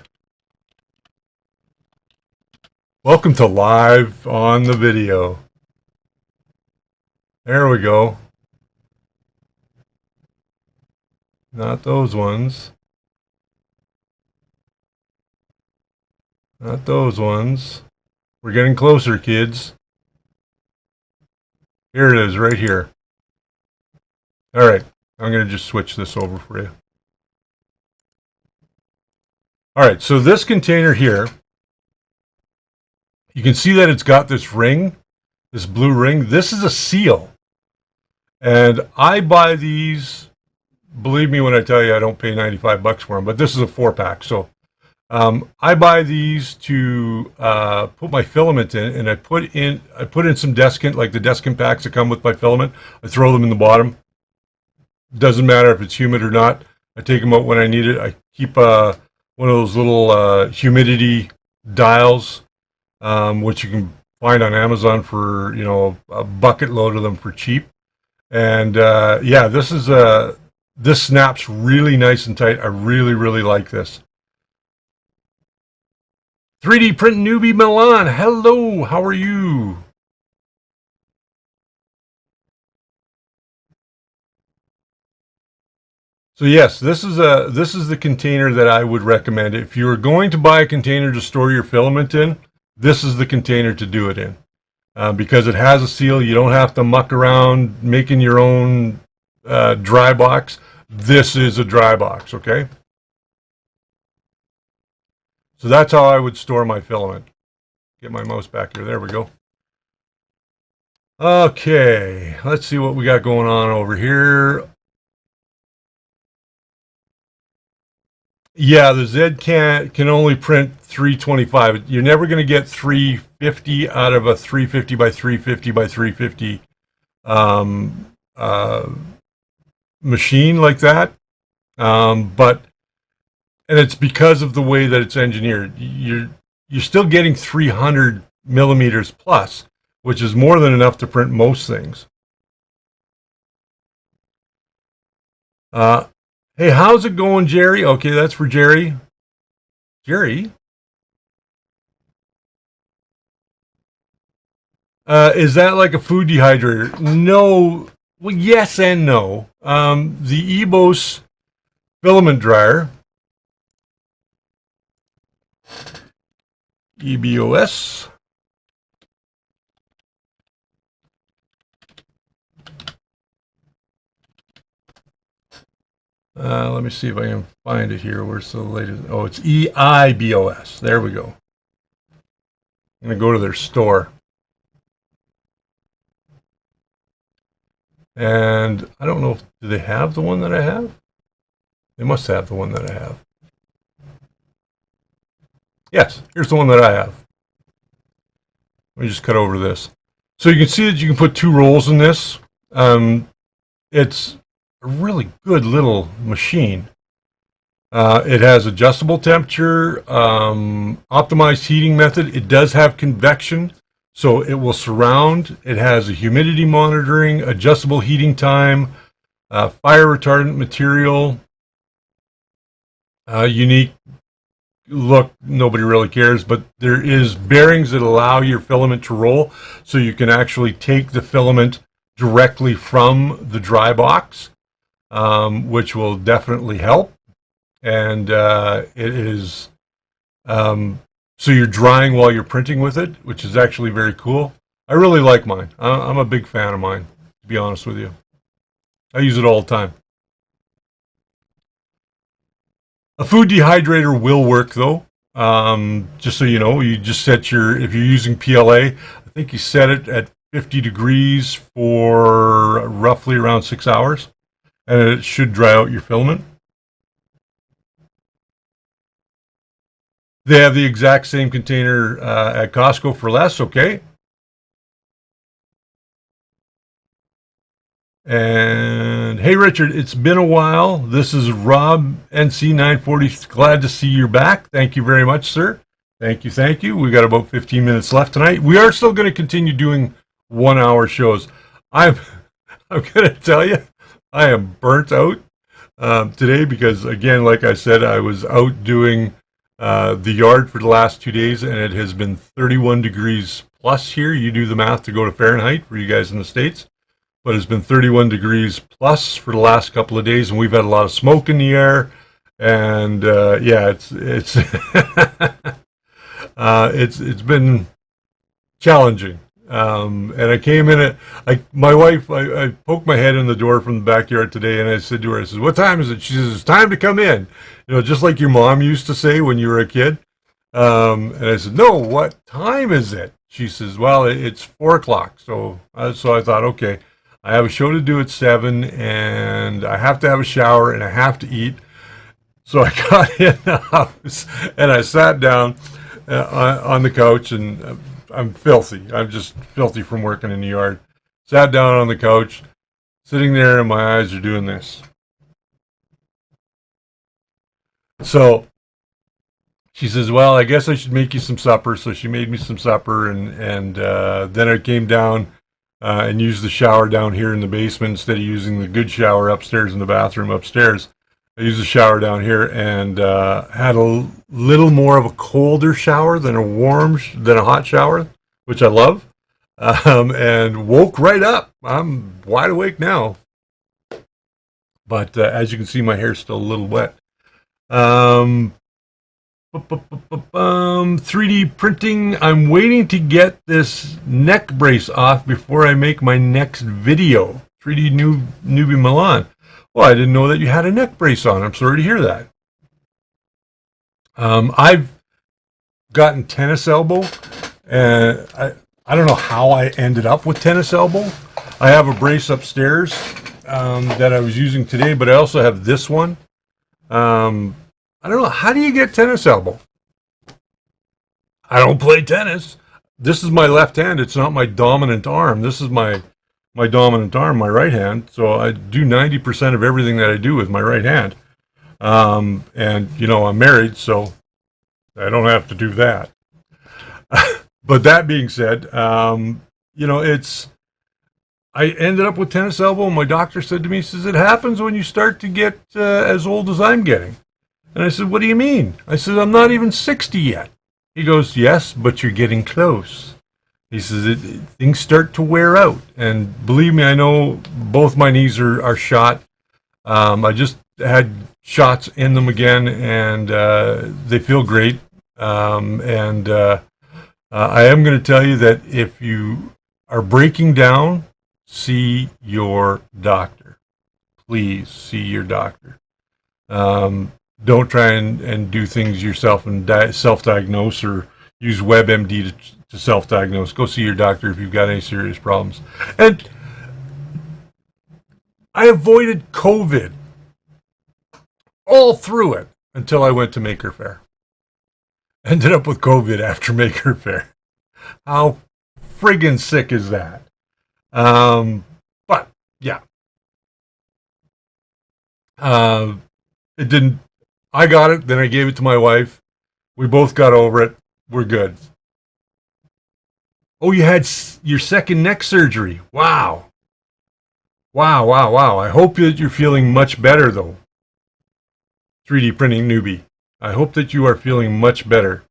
Welcome to live on the video. There we go. Not those ones. Not those ones. We're getting closer, kids. Here it is, right here. All right, I'm going to just switch this over for you. All right, so this container here, you can see that it's got this ring, this blue ring. This is a seal. And I buy these, believe me when I tell you I don't pay 95 bucks for them, but this is a 4-pack. So I buy these to put my filament in, and I put in some desiccant, like the desiccant packs that come with my filament. I throw them in the bottom. Doesn't matter if it's humid or not. I take them out when I need it. I keep one of those little humidity dials, which you can find on Amazon for, you know, a bucket load of them for cheap. And yeah, this snaps really nice and tight. I really, really like this. 3D Print Newbie Milan, hello, how are you? So yes, this is the container that I would recommend. If you're going to buy a container to store your filament in, this is the container to do it in. Because it has a seal, you don't have to muck around making your own dry box. This is a dry box, okay? So that's how I would store my filament. Get my mouse back here. There we go. Okay, let's see what we got going on over here. Yeah, the Z can only print 325. You're never going to get 350 out of a 350 by 350 by 350 machine like that. But and it's because of the way that it's engineered. You're still getting 300 millimeters plus, which is more than enough to print most things. Hey, how's it going, Jerry? Okay, that's for Jerry. Jerry? Is that like a food dehydrator? No. Well, yes and no. The EBOS filament dryer, EBOS. Let me see if I can find it here. Where's the latest? Oh, it's EIBOS. There we go. I'm going to go to their store. And I don't know if, do they have the one that I have? They must have the one that I have. Yes, here's the one that I have. Let me just cut over this. So you can see that you can put 2 rolls in this. It's a really good little machine. It has adjustable temperature, optimized heating method. It does have convection, so it will surround. It has a humidity monitoring, adjustable heating time, fire retardant material, unique look. Nobody really cares, but there is bearings that allow your filament to roll, so you can actually take the filament directly from the dry box, which will definitely help. And it is so you're drying while you're printing with it, which is actually very cool. I really like mine. I'm a big fan of mine, to be honest with you. I use it all the time. A food dehydrator will work though. Just so you know, you just set if you're using PLA, I think you set it at 50 degrees for roughly around 6 hours, and it should dry out your filament. They have the exact same container at Costco for less, okay? And hey, Richard, it's been a while. This is Rob NC940. Glad to see you're back. Thank you very much, sir. Thank you, thank you. We got about 15 minutes left tonight. We are still going to continue doing 1 hour shows. I'm going to tell you, I am burnt out today because, again, like I said, I was out doing the yard for the last 2 days, and it has been 31 degrees plus here. You do the math to go to Fahrenheit for you guys in the States. But it's been 31 degrees plus for the last couple of days, and we've had a lot of smoke in the air. And yeah, it's it's been challenging. And I came in my wife, I poked my head in the door from the backyard today, and I said to her, I said, "What time is it?" She says, "It's time to come in." You know, just like your mom used to say when you were a kid. And I said, "No, what time is it?" She says, "Well, it's 4 o'clock." So I thought, okay, I have a show to do at 7, and I have to have a shower, and I have to eat. So I got in the house, and I sat down on the couch, and I'm filthy. I'm just filthy from working in the yard. Sat down on the couch, sitting there, and my eyes are doing this. So she says, "Well, I guess I should make you some supper." So she made me some supper, and then I came down and used the shower down here in the basement instead of using the good shower upstairs in the bathroom upstairs. I used the shower down here and had a little more of a colder shower than a hot shower, which I love, and woke right up. I'm wide awake now, but as you can see, my hair's still a little wet. 3D printing. I'm waiting to get this neck brace off before I make my next video. 3D Newbie Milan. Well, I didn't know that you had a neck brace on. I'm sorry to hear that. I've gotten tennis elbow, and I don't know how I ended up with tennis elbow. I have a brace upstairs that I was using today, but I also have this one. I don't know. How do you get tennis elbow? I don't play tennis. This is my left hand. It's not my dominant arm. This is my dominant arm, my right hand. So I do 90% of everything that I do with my right hand. And, you know, I'm married, so I don't have to do that. But that being said, you know, I ended up with tennis elbow, and my doctor said to me, he says, "It happens when you start to get as old as I'm getting." And I said, "What do you mean?" I said, "I'm not even 60 yet." He goes, "Yes, but you're getting close." He says, things start to wear out. And believe me, I know both my knees are shot. I just had shots in them again, and they feel great. I am going to tell you that if you are breaking down, see your doctor. Please see your doctor. Don't try and do things yourself and self-diagnose or use WebMD to self-diagnose. Go see your doctor if you've got any serious problems. And I avoided COVID all through it until I went to Maker Faire. Ended up with COVID after Maker Faire. How friggin' sick is that? But yeah, it didn't I got it, then I gave it to my wife. We both got over it. We're good. Oh, you had your second neck surgery. Wow. Wow, wow, wow. I hope that you're feeling much better, though. 3D printing newbie. I hope that you are feeling much better.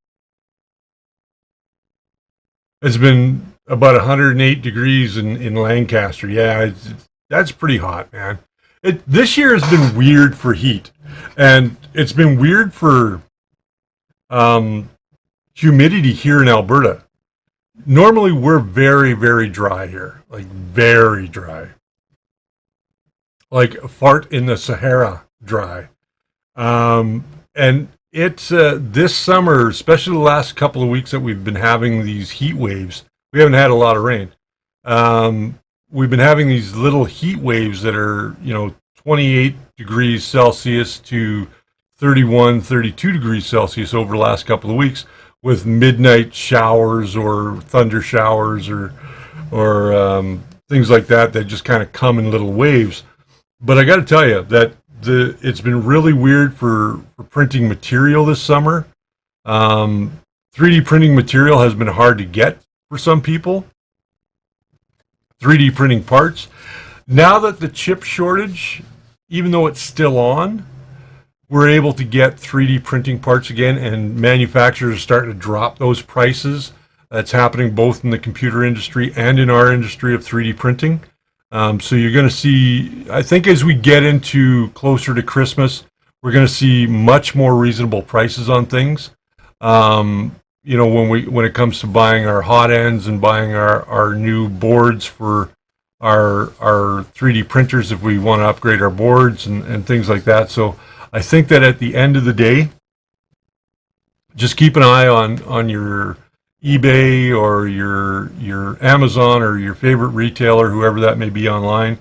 It's been about 108 degrees in Lancaster. Yeah, that's pretty hot, man. This year has been weird for heat, and it's been weird for humidity here in Alberta. Normally, we're very, very dry here, like very dry, like a fart in the Sahara dry. And it's this summer, especially the last couple of weeks that we've been having these heat waves. We haven't had a lot of rain. We've been having these little heat waves that are, 28 degrees Celsius to 31, 32 degrees Celsius over the last couple of weeks, with midnight showers or thunder showers or things like that just kind of come in little waves. But I got to tell you that it's been really weird for printing material this summer. 3D printing material has been hard to get for some people. 3D printing parts. Now that the chip shortage, even though it's still on, we're able to get 3D printing parts again, and manufacturers are starting to drop those prices. That's happening both in the computer industry and in our industry of 3D printing. So you're going to see, I think as we get into closer to Christmas, we're going to see much more reasonable prices on things. When it comes to buying our hot ends and buying our new boards for our 3D printers, if we want to upgrade our boards and things like that. So I think that at the end of the day, just keep an eye on your eBay or your Amazon or your favorite retailer, whoever that may be online.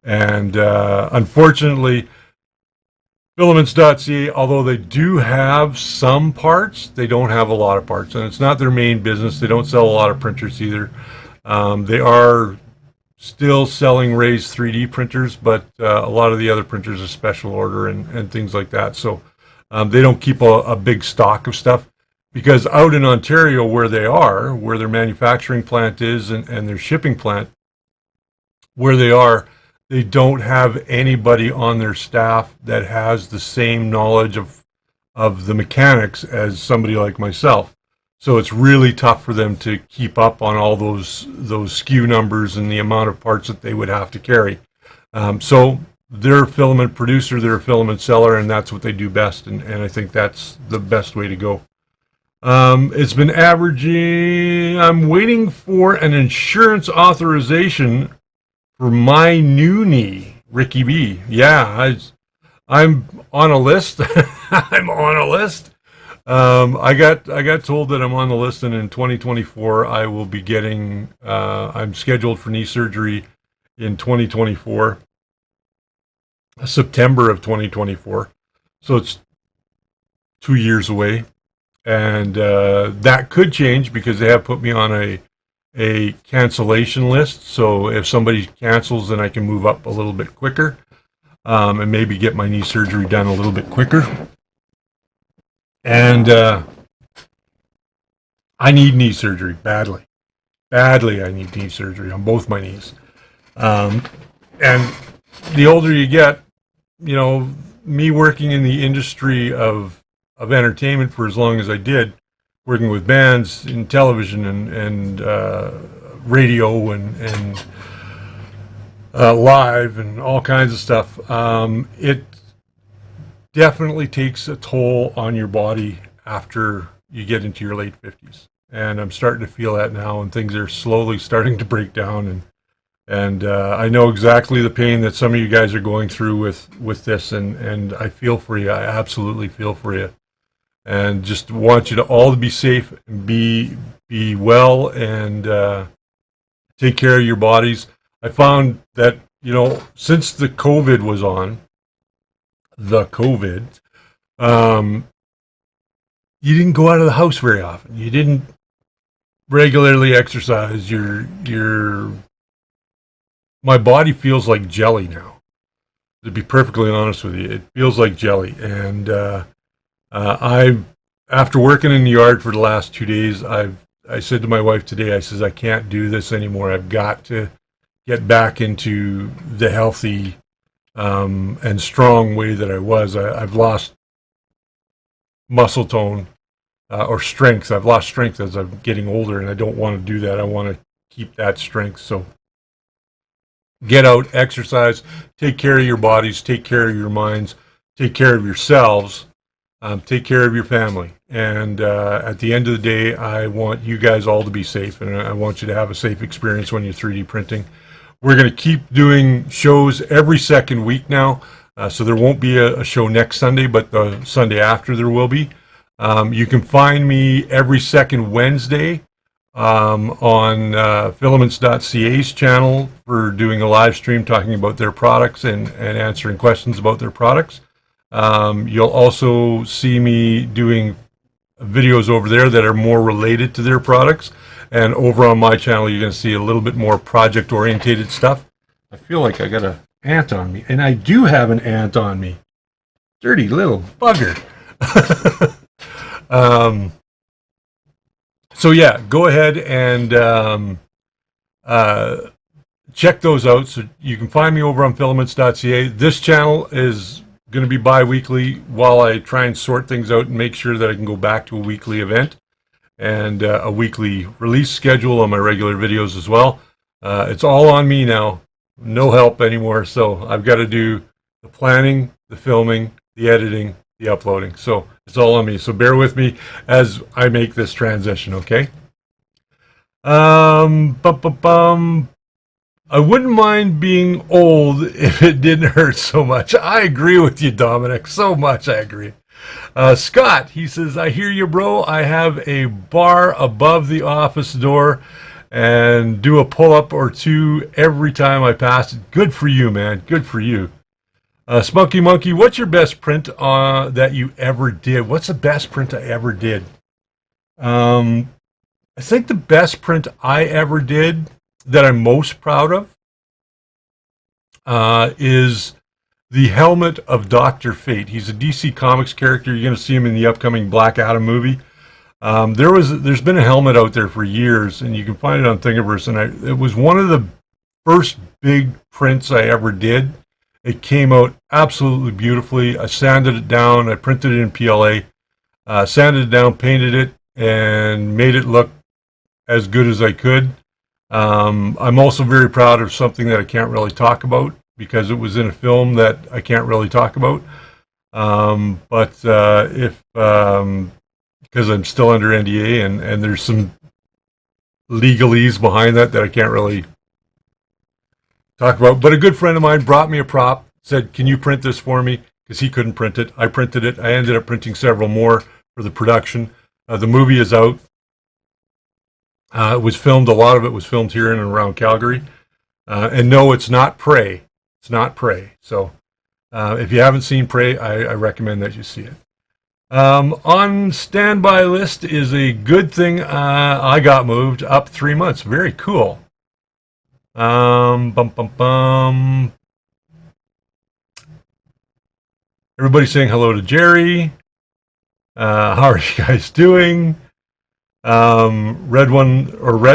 And unfortunately, Filaments.ca, although they do have some parts, they don't have a lot of parts, and it's not their main business. They don't sell a lot of printers either. They are still selling raised 3D printers, but a lot of the other printers are special order and things like that. So they don't keep a big stock of stuff, because out in Ontario where their manufacturing plant is and their shipping plant, where they don't have anybody on their staff that has the same knowledge of the mechanics as somebody like myself. So it's really tough for them to keep up on all those SKU numbers and the amount of parts that they would have to carry. So they're a filament producer, they're a filament seller, and that's what they do best. And I think that's the best way to go. It's been averaging, I'm waiting for an insurance authorization for my new knee, Ricky B. Yeah, I'm on a list. I'm on a list. I got told that I'm on the list, and in 2024 I will be getting. I'm scheduled for knee surgery in 2024, September of 2024. So it's 2 years away, and that could change because they have put me on a cancellation list. So if somebody cancels, then I can move up a little bit quicker, and maybe get my knee surgery done a little bit quicker. And I need knee surgery badly. Badly, I need knee surgery on both my knees. And the older you get, me working in the industry of entertainment for as long as I did, working with bands in television and radio and live and all kinds of stuff, it definitely takes a toll on your body after you get into your late 50s. And I'm starting to feel that now, and things are slowly starting to break down. And I know exactly the pain that some of you guys are going through with this, and I feel for you. I absolutely feel for you. And just want you to all to be safe and be well, and take care of your bodies. I found that, since the COVID was on, you didn't go out of the house very often. You didn't regularly exercise. My body feels like jelly now. To be perfectly honest with you, it feels like jelly, and After working in the yard for the last 2 days, I said to my wife today, I says, I can't do this anymore. I've got to get back into the healthy and strong way that I was. I've lost muscle tone or strength. I've lost strength as I'm getting older, and I don't want to do that. I want to keep that strength. So get out, exercise, take care of your bodies, take care of your minds, take care of yourselves, take care of your family. And at the end of the day, I want you guys all to be safe, and I want you to have a safe experience when you're 3D printing. We're going to keep doing shows every second week now, so there won't be a show next Sunday, but the Sunday after there will be. You can find me every second Wednesday on Filaments.ca's channel for doing a live stream talking about their products and answering questions about their products. You'll also see me doing videos over there that are more related to their products. And over on my channel, you're going to see a little bit more project-orientated stuff. I feel like I got an ant on me. And I do have an ant on me. Dirty little bugger. So yeah, go ahead and check those out. So you can find me over on Filaments.ca. This channel is going to be bi-weekly while I try and sort things out and make sure that I can go back to a weekly event and a weekly release schedule on my regular videos as well. It's all on me now. No help anymore. So I've got to do the planning, the filming, the editing, the uploading. So it's all on me. So bear with me as I make this transition, okay? I wouldn't mind being old if it didn't hurt so much. I agree with you, Dominic. So much, I agree. Scott, he says, I hear you, bro. I have a bar above the office door and do a pull-up or two every time I pass it. Good for you, man. Good for you. Spunky Monkey, what's your best print that you ever did? What's the best print I ever did? I think the best print I ever did that I'm most proud of is the helmet of Dr. Fate. He's a DC Comics character. You're going to see him in the upcoming Black Adam movie. There's been a helmet out there for years, and you can find it on Thingiverse. And it was one of the first big prints I ever did. It came out absolutely beautifully. I sanded it down. I printed it in PLA, sanded it down, painted it, and made it look as good as I could. I'm also very proud of something that I can't really talk about because it was in a film that I can't really talk about. Because I'm still under NDA and there's some legalese behind that I can't really talk about. But a good friend of mine brought me a prop, said, can you print this for me? Because he couldn't print it. I printed it. I ended up printing several more for the production. The movie is out. It was filmed, a lot of it was filmed here in and around Calgary. And no, it's not Prey. It's not Prey. So if you haven't seen Prey, I recommend that you see it. On standby list is a good thing. I got moved up 3 months. Very cool. Everybody saying hello to Jerry. How are you guys doing? Red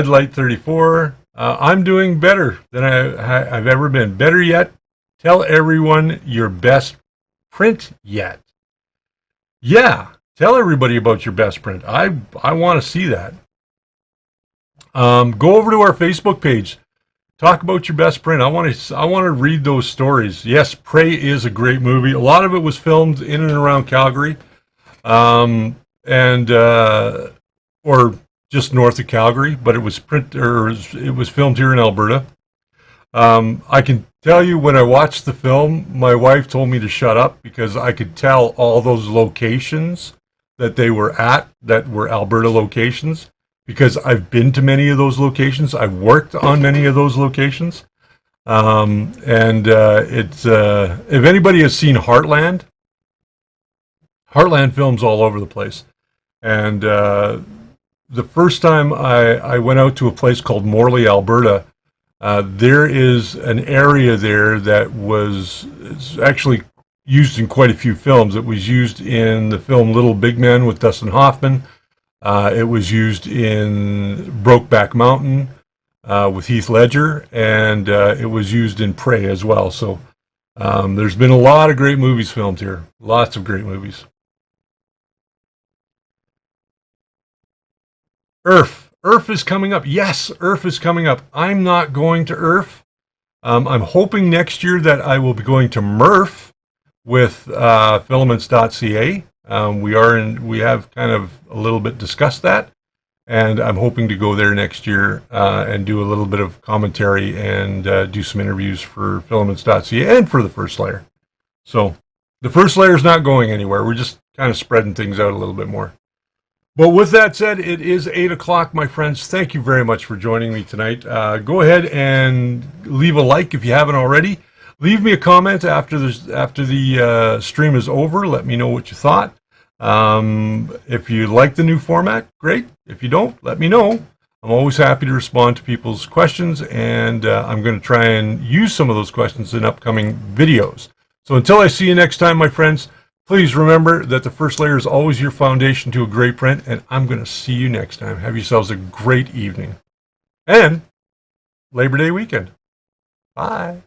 Light 34. I'm doing better than I've ever been. Better yet, tell everyone your best print yet. Yeah, tell everybody about your best print. I want to see that. Go over to our Facebook page. Talk about your best print. I want to read those stories. Yes, Prey is a great movie. A lot of it was filmed in and around Calgary, or just north of Calgary, but it was filmed here in Alberta. I can tell you, when I watched the film, my wife told me to shut up because I could tell all those locations that they were at that were Alberta locations, because I've been to many of those locations. I've worked on many of those locations. It's if anybody has seen Heartland films all over the place. And the first time I went out to a place called Morley, Alberta, there is an area there that it's actually used in quite a few films. It was used in the film Little Big Men with Dustin Hoffman. It was used in Brokeback Mountain with Heath Ledger, and it was used in Prey as well. So there's been a lot of great movies filmed here. Lots of great movies. IRF is coming up. Yes, IRF is coming up. I'm not going to IRF. I'm hoping next year that I will be going to MRF with filaments.ca. We have kind of a little bit discussed that, and I'm hoping to go there next year and do a little bit of commentary and do some interviews for filaments.ca and for TheFirstLayer. So TheFirstLayer is not going anywhere. We're just kind of spreading things out a little bit more. But with that said, it is 8 o'clock, my friends. Thank you very much for joining me tonight. Go ahead and leave a like if you haven't already. Leave me a comment after the stream is over. Let me know what you thought. If you like the new format, great. If you don't, let me know. I'm always happy to respond to people's questions, and I'm going to try and use some of those questions in upcoming videos. So until I see you next time, my friends, please remember that the first layer is always your foundation to a great print, and I'm going to see you next time. Have yourselves a great evening and Labor Day weekend. Bye.